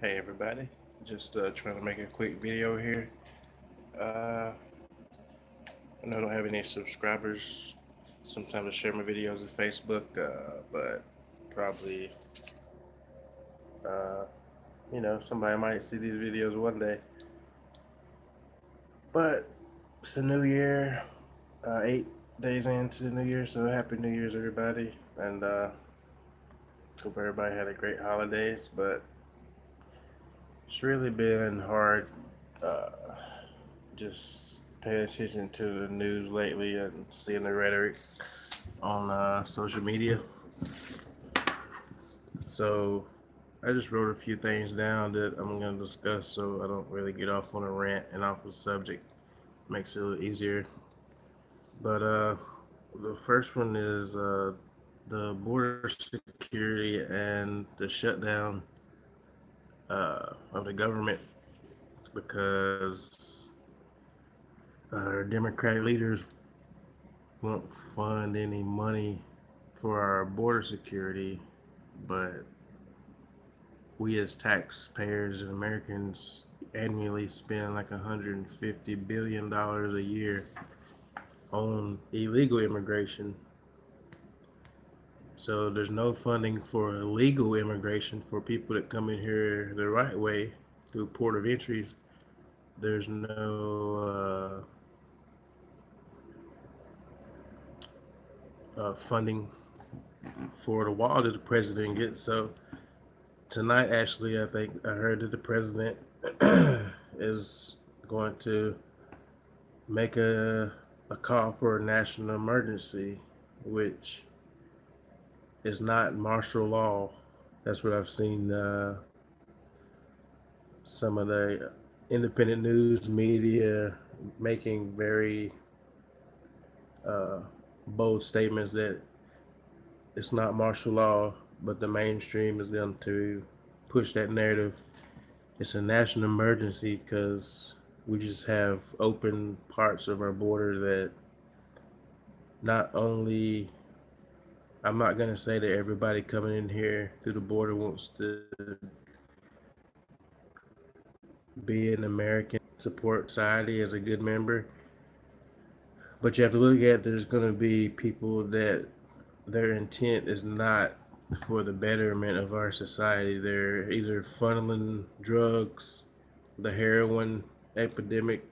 Hey everybody, just trying to make a quick video here. Uh, I know I don't have any subscribers. Sometimes I share my videos on Facebook, but probably, uh, somebody might see these videos one day. But it's a new year, 8 days into the new year, so happy New Year's everybody, and hope everybody had a great holidays. But it's really been hard, uh, just paying attention to the news lately and seeing the rhetoric on social media. So I just wrote a few things down that I'm going to discuss so I don't really get off on a rant and off the subject. Makes it a little easier. But the first one is the border security and the shutdown of the government because our Democratic leaders won't fund any money for our border security, but we as taxpayers and Americans annually spend like $150 billion a year on illegal immigration. So there's no funding for illegal immigration for people that come in here the right way through port of entries. There's no funding for the wall that the president gets. So tonight, actually, I think I heard that the president is going to make a call for a national emergency, which is not martial law. That's what I've seen some of the independent news media making very uh, bold statements that it's not martial law, but the mainstream is going to push that narrative. It's a national emergency because we just have open parts of our border that not only, I'm not going to say that everybody coming in here through the border wants to be an American, support society as a good member, but you have to look at there's going to be people that their intent is not for the betterment of our society. They're either funneling drugs, the heroin epidemic,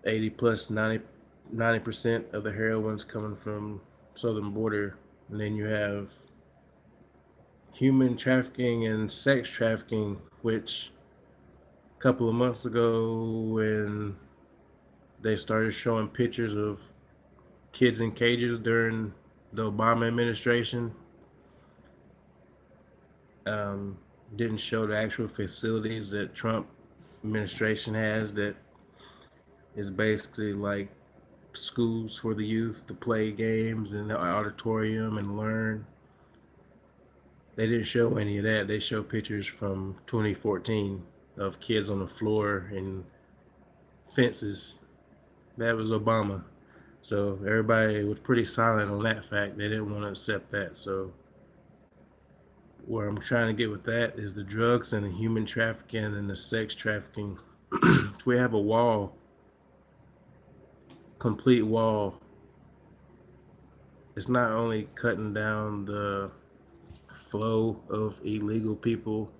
80 plus 90% of the heroin's coming from southern border. And then you have human trafficking and sex trafficking, which a couple of months ago when they started showing pictures of kids in cages during the Obama administration, um, didn't show the actual facilities that Trump administration has that is basically like schools for the youth to play games in the auditorium and learn. They didn't show any of that. They show pictures from 2014 of kids on the floor and fences. That was Obama. So everybody was pretty silent on that fact. They didn't want to accept that. So where I'm trying to get with that is the drugs and the human trafficking and the sex trafficking. We have a wall, complete wall. It's not only cutting down the flow of illegal people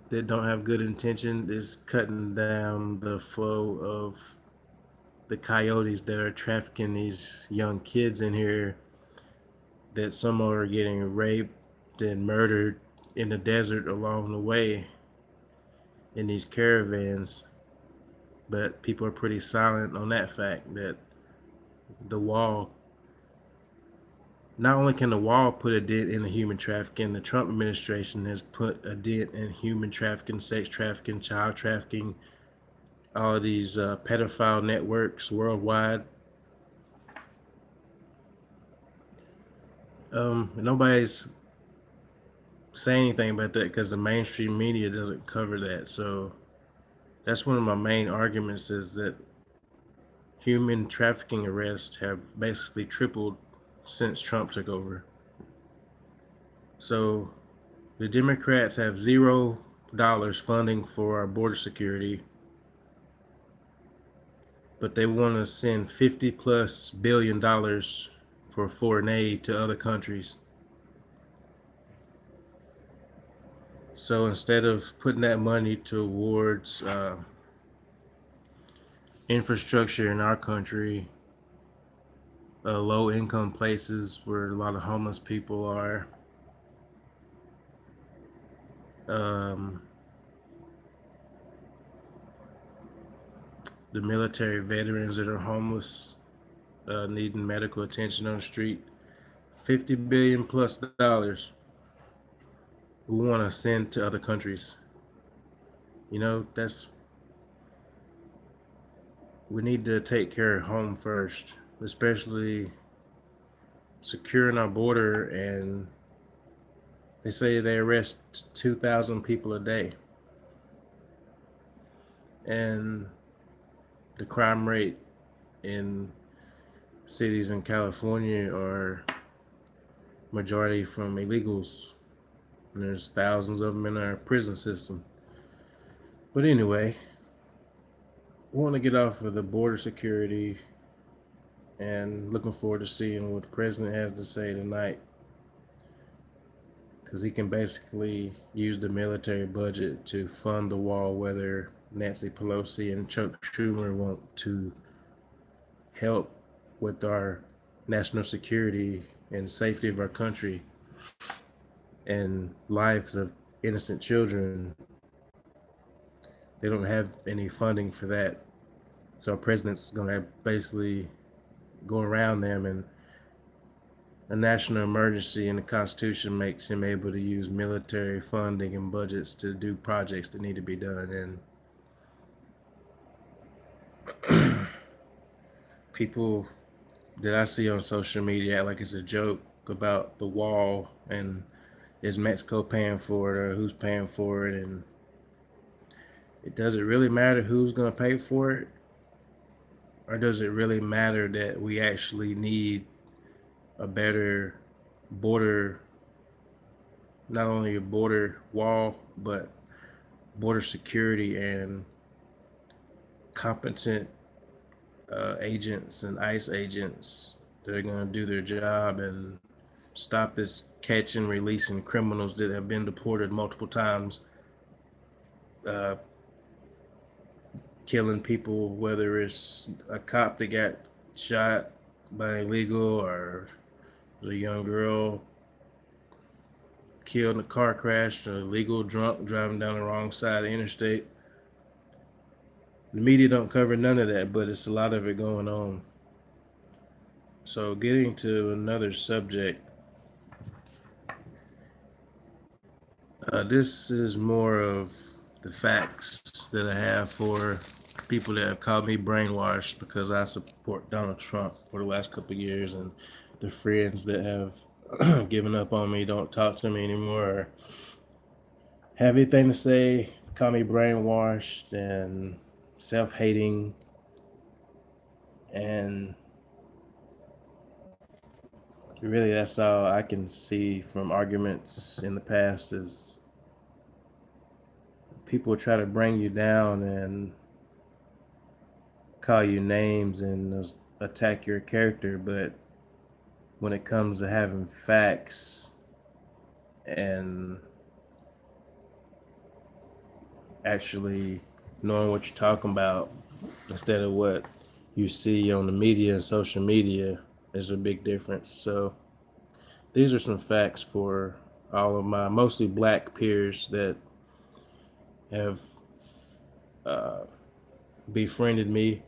that don't have good intention, it's cutting down the flow of the coyotes that are trafficking these young kids in here, that some are getting raped and murdered in the desert along the way in these caravans. But people are pretty silent on that fact that the wall, not only can the wall put a dent in the human trafficking, the Trump administration has put a dent in human trafficking, sex trafficking, child trafficking, all of these pedophile networks worldwide. Nobody's saying anything about that because the mainstream media doesn't cover that. So that's one of my main arguments, is that human trafficking arrests have basically tripled since Trump took over. So the Democrats have $0 funding for our border security, but they want to send $50+ billion for foreign aid to other countries. So instead of putting that money towards infrastructure in our country, low income places where a lot of homeless people are, um, the military veterans that are homeless, needing medical attention on the street, $50+ billion we want to send to other countries. We need to take care of home first, especially securing our border. And they say they arrest 2,000 people a day, and the crime rate in cities in California are majority from illegals, and there's thousands of them in our prison system. But anyway, I want to get off of the border security and looking forward to seeing what the president has to say tonight, because he can basically use the military budget to fund the wall, whether Nancy Pelosi and Chuck Schumer want to help with our national security and safety of our country and lives of innocent children. They don't have any funding for that. So our president's going to basically go around them, and a national emergency in the Constitution makes him able to use military funding and budgets to do projects that need to be done. And people that I see on social media act like it's a joke about the wall and is Mexico paying for it or who's paying for it. And does it really matter who's going to pay for it? Or does it really matter that we actually need a better border, not only a border wall, but border security and competent agents and ICE agents that are going to do their job and stop this catch and releasing criminals that have been deported multiple times, uh, killing people, whether it's a cop that got shot by illegal or a young girl killed in a car crash, or illegal drunk driving down the wrong side of the interstate. The media don't cover none of that, but it's a lot of it going on. So getting to another subject, this is more of the facts that I have for people that have called me brainwashed because I support Donald Trump for the last couple of years, and the friends that have given up on me, don't talk to me anymore, or have anything to say, call me brainwashed and self-hating. And really that's all I can see from arguments in the past, is people try to bring you down and call you names and attack your character, but when it comes to having facts and actually knowing what you're talking about instead of what you see on the media and social media, there's a big difference. So these are some facts for all of my mostly black peers that have befriended me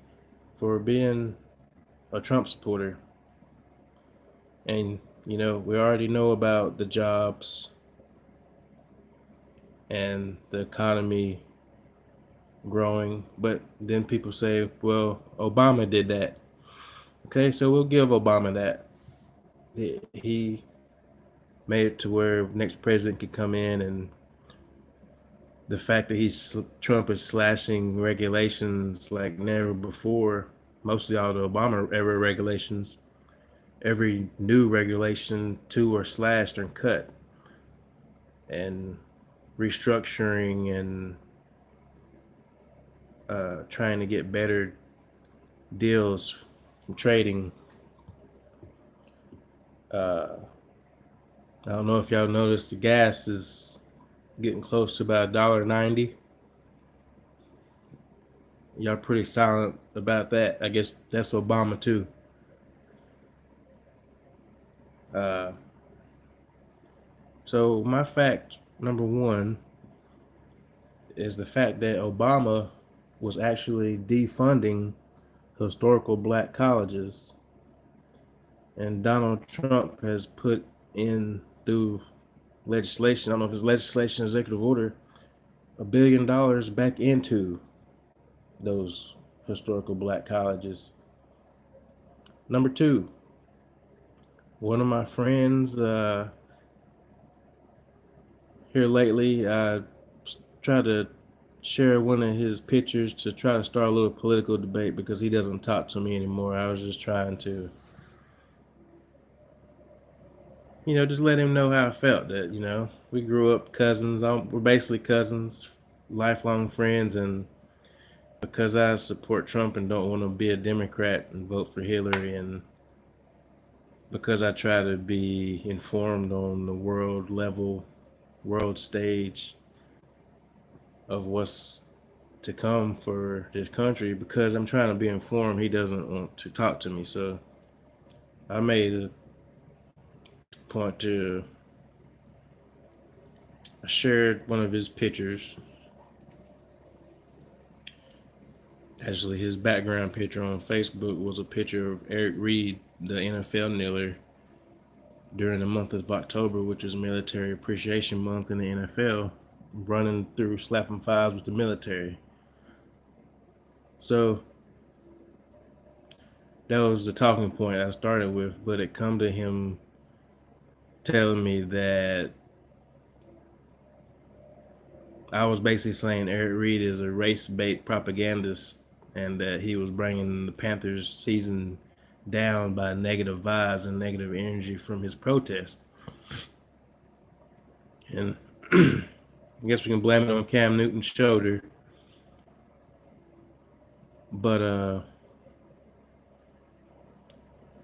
for being a Trump supporter. And we already know about the jobs and the economy growing, but then people say, well, Obama did that. Okay, so we'll give Obama that. He made it to where next president could come in, and the fact that Trump is slashing regulations like never before, mostly all the Obama era regulations, every new regulation to or slashed or cut. and restructuring and trying to get better deals from trading. I don't know if y'all noticed the gas is getting close to about $1.90. Y'all pretty silent about that. I guess that's Obama too. So my fact number one is the fact that Obama was actually defunding historical black colleges, and Donald Trump has put in through legislation, I don't know if it's legislation, executive order, $1 billion back into those historical black colleges. Number two, one of my friends here lately, I tried to share one of his pictures to try to start a little political debate because he doesn't talk to me anymore. I was just trying to, just let him know how I felt that, we grew up cousins. We're basically cousins, lifelong friends, and because I support Trump and don't want to be a Democrat and vote for Hillary, and because I try to be informed on the world level, world stage of what's to come for this country, because I'm trying to be informed, he doesn't want to talk to me. So I made a point to, I shared one of his pictures. Actually, his background picture on Facebook was a picture of Eric Reid, the NFL kneeler, during the month of October, which is Military Appreciation Month in the NFL, running through slapping fives with the military. So that was the talking point I started with, but it come to him telling me that I was basically saying Eric Reid is a race bait propagandist, and that he was bringing the Panthers season down by negative vibes and negative energy from his protest. And I guess we can blame it on Cam Newton's shoulder. But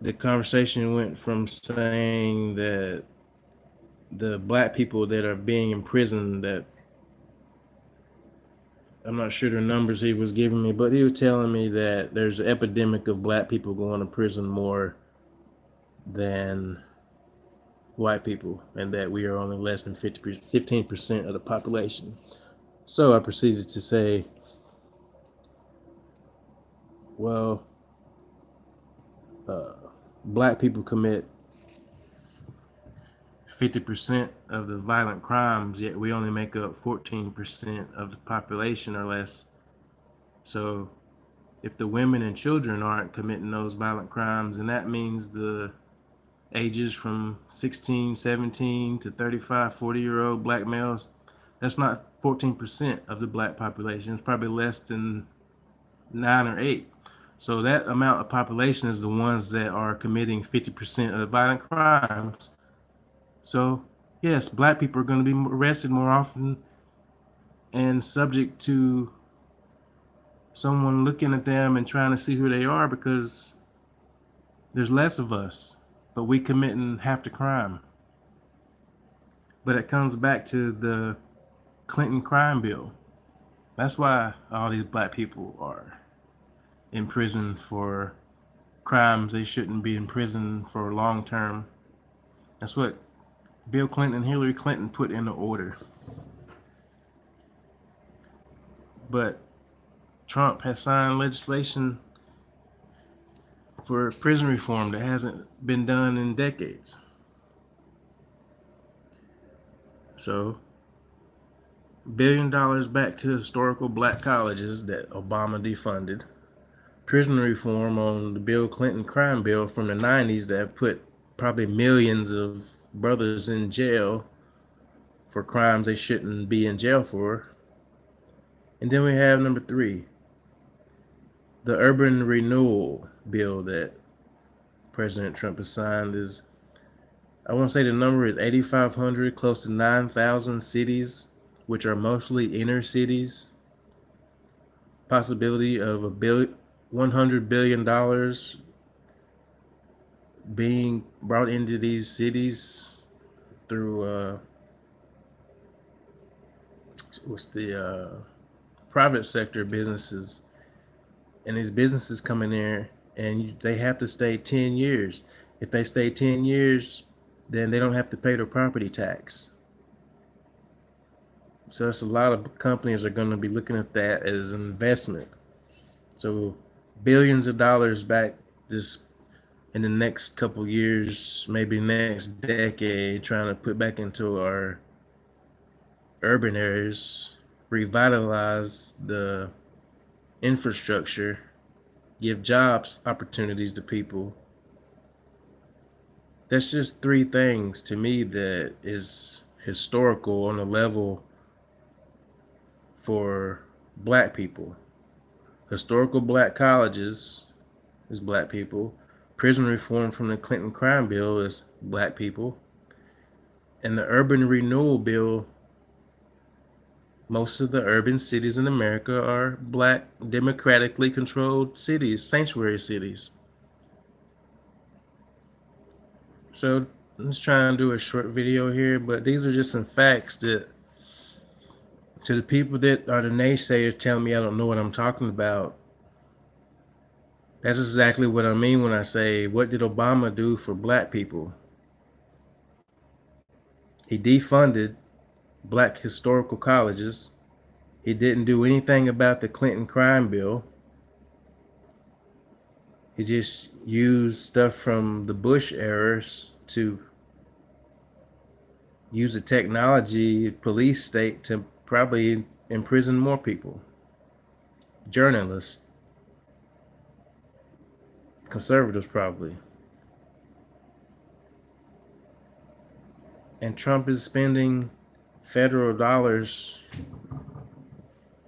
the conversation went from saying that the black people that are being imprisoned, that I'm not sure the numbers he was giving me, but he was telling me that there's an epidemic of black people going to prison more than white people, and that we are only less than 15% of the population. So I proceeded to say, well, black people commit 50% of the violent crimes, yet we only make up 14% of the population or less. So if the women and children aren't committing those violent crimes, and that means the ages from 16, 17 to 35, 40-year-old black males, that's not 14% of the black population. It's probably less than 9 or 8. So that amount of population is the ones that are committing 50% of the violent crimes. So yes, black people are going to be arrested more often and subject to someone looking at them and trying to see who they are, because there's less of us, but we committing half the crime. But it comes back to the Clinton crime bill. That's why all these black people are in prison for crimes they shouldn't be in prison for long term. That's what Bill Clinton and Hillary Clinton put into order. But Trump has signed legislation for prison reform that hasn't been done in decades. So, $1 billion back to historical black colleges that Obama defunded. Prison reform on the Bill Clinton crime bill from the 90s that have put probably millions of brothers in jail for crimes they shouldn't be in jail for. And then we have number 3, the urban renewal bill that President Trump has signed. Is I want to say the number is 8,500, close to 9,000 cities, which are mostly inner cities. Possibility of $100 billion being brought into these cities through private sector businesses, and these businesses come in there and they have to stay 10 years. If they stay 10 years, then they don't have to pay their property tax. So it's a lot of companies are going to be looking at that as an investment. So billions of dollars back this in the next couple years, maybe next decade, trying to put back into our urban areas, revitalize the infrastructure, give jobs opportunities to people. That's just three things to me that is historical on a level for black people. Historical black colleges is black people. Prison reform from the Clinton crime bill is black people. And the urban renewal bill, most of the urban cities in America are black, democratically controlled cities, sanctuary cities. So let's try and do a short video here, but these are just some facts that, to the people that are the naysayers telling me I don't know what I'm talking about, that's exactly what I mean when I say, what did Obama do for black people? He defunded black historical colleges. He didn't do anything about the Clinton crime bill. He just used stuff from the Bush eras to use the technology police state to probably imprison more people. Journalists, conservatives probably. And Trump is spending federal dollars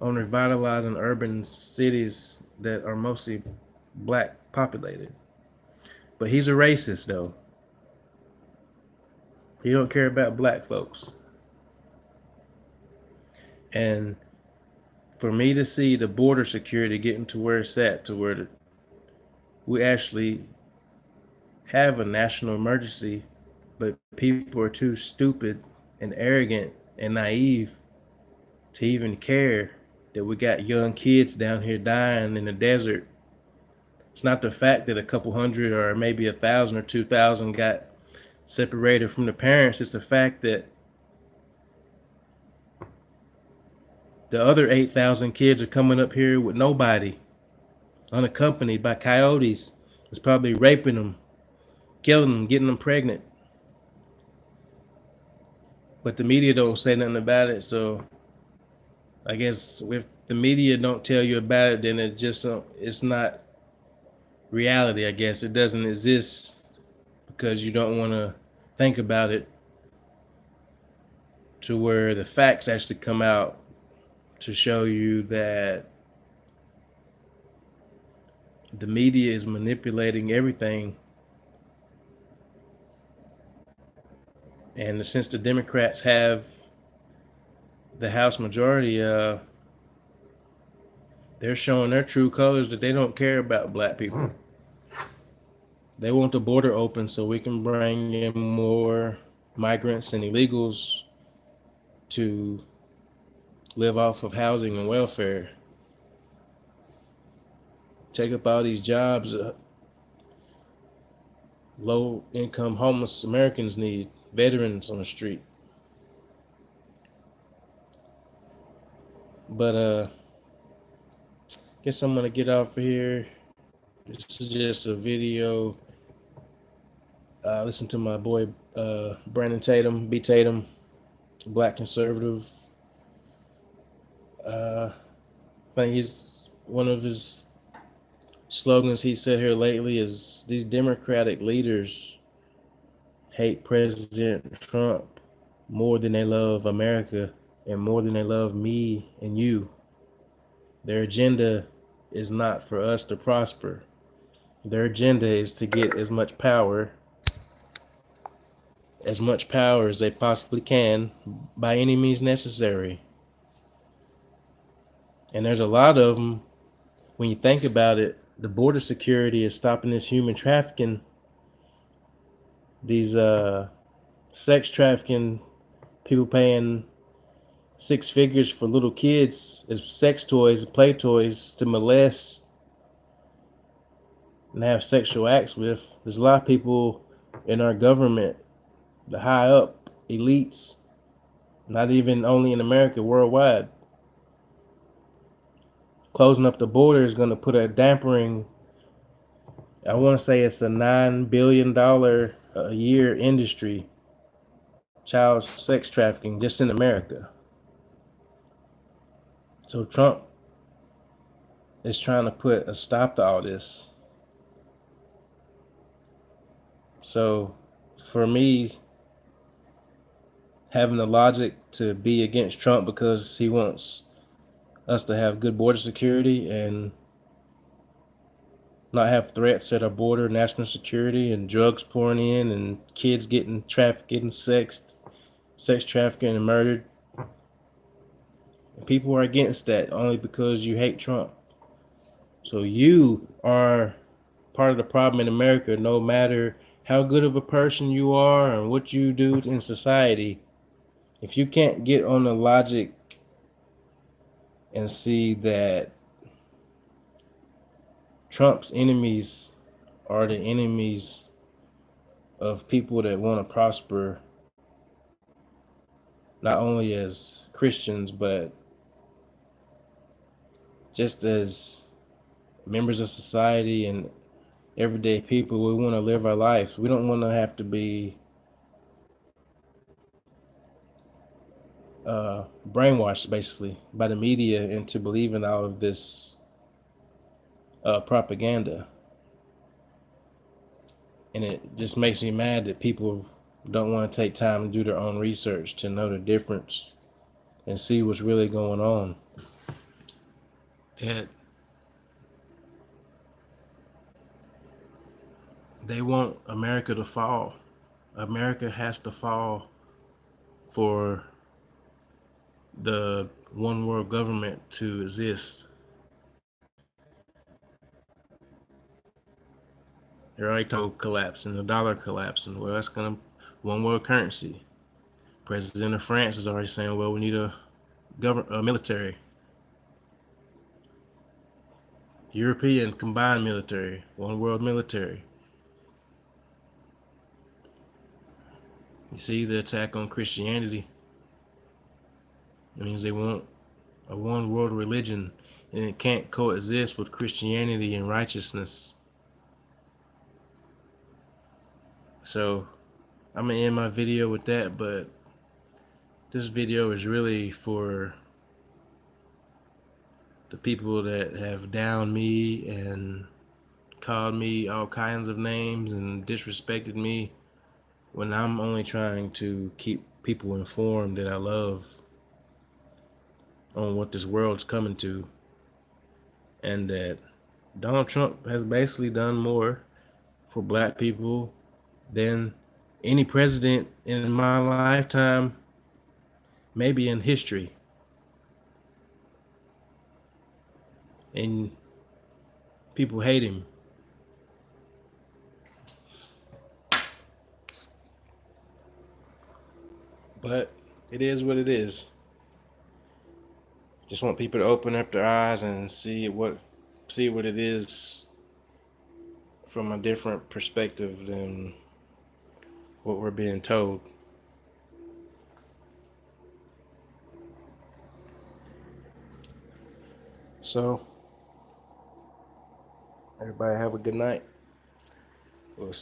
on revitalizing urban cities that are mostly black populated. But he's a racist though. He don't care about black folks. And for me to see the border security getting to where it's at, to where we actually have a national emergency, but people are too stupid and arrogant and naive to even care that we got young kids down here dying in the desert. It's not the fact that a couple hundred or maybe 1,000 or 2,000 got separated from the parents. It's the fact that the other 8,000 kids are coming up here with nobody, unaccompanied by coyotes. It's probably raping them, killing them, getting them pregnant. But the media don't say nothing about it. So I guess if the media don't tell you about it, then it's not reality. I guess it doesn't exist because you don't want to think about it to where the facts actually come out to show you that the media is manipulating everything. And since the Democrats have the House majority, they're showing their true colors that they don't care about black people. They want the border open so we can bring in more migrants and illegals to live off of housing and welfare. Take up all these jobs low-income homeless Americans need, veterans on the street. But guess I'm gonna get off of here. This is just a video. Listen to my boy Brandon Tatum, B Tatum, black conservative. I think he's one of his slogans he said here lately is these Democratic leaders hate President Trump more than they love America and more than they love me and you. Their agenda is not for us to prosper. Their agenda is to get as much power as much power as they possibly can by any means necessary. And there's a lot of them. When you think about it, the border security is stopping this human trafficking, these sex trafficking, people paying six figures for little kids as sex toys and play toys to molest and have sexual acts with. There's a lot of people in our government, the high up elites, not even only in America, worldwide. Closing up the border is going to put a dampering. I want to say it's a $9 billion a year industry, child sex trafficking, just in America. So Trump is trying to put a stop to all this. So for me, having the logic to be against Trump because he wants us to have good border security and not have threats at our border, national security, and drugs pouring in, and kids getting trafficked, getting sex trafficking and murdered. And people are against that only because you hate Trump. So you are part of the problem in America, no matter how good of a person you are and what you do in society. If you can't get on the logic and see that Trump's enemies are the enemies of people that want to prosper, not only as Christians, but just as members of society and everyday people. We want to live our lives. We don't want to have to be brainwashed, basically, by the media into believing all of this propaganda. And it just makes me mad that people don't want to take time to do their own research to know the difference and see what's really going on. That they want America to fall. America has to fall for the one world government to exist. They're already told collapsing, the dollar collapsing. Well, that's gonna one world currency. President of France is already saying, well, we need a military. European combined military, one world military. You see the attack on Christianity. It means they want a one world religion, and it can't coexist with Christianity and righteousness. So I'm gonna end my video with that, but this video is really for the people that have downed me and called me all kinds of names and disrespected me when I'm only trying to keep people informed that I love on what this world's coming to, and that Donald Trump has basically done more for black people than any president in my lifetime, maybe in history. And people hate him. But it is what it is. Just want people to open up their eyes and see what it is from a different perspective than what we're being told. So everybody have a good night. We'll see.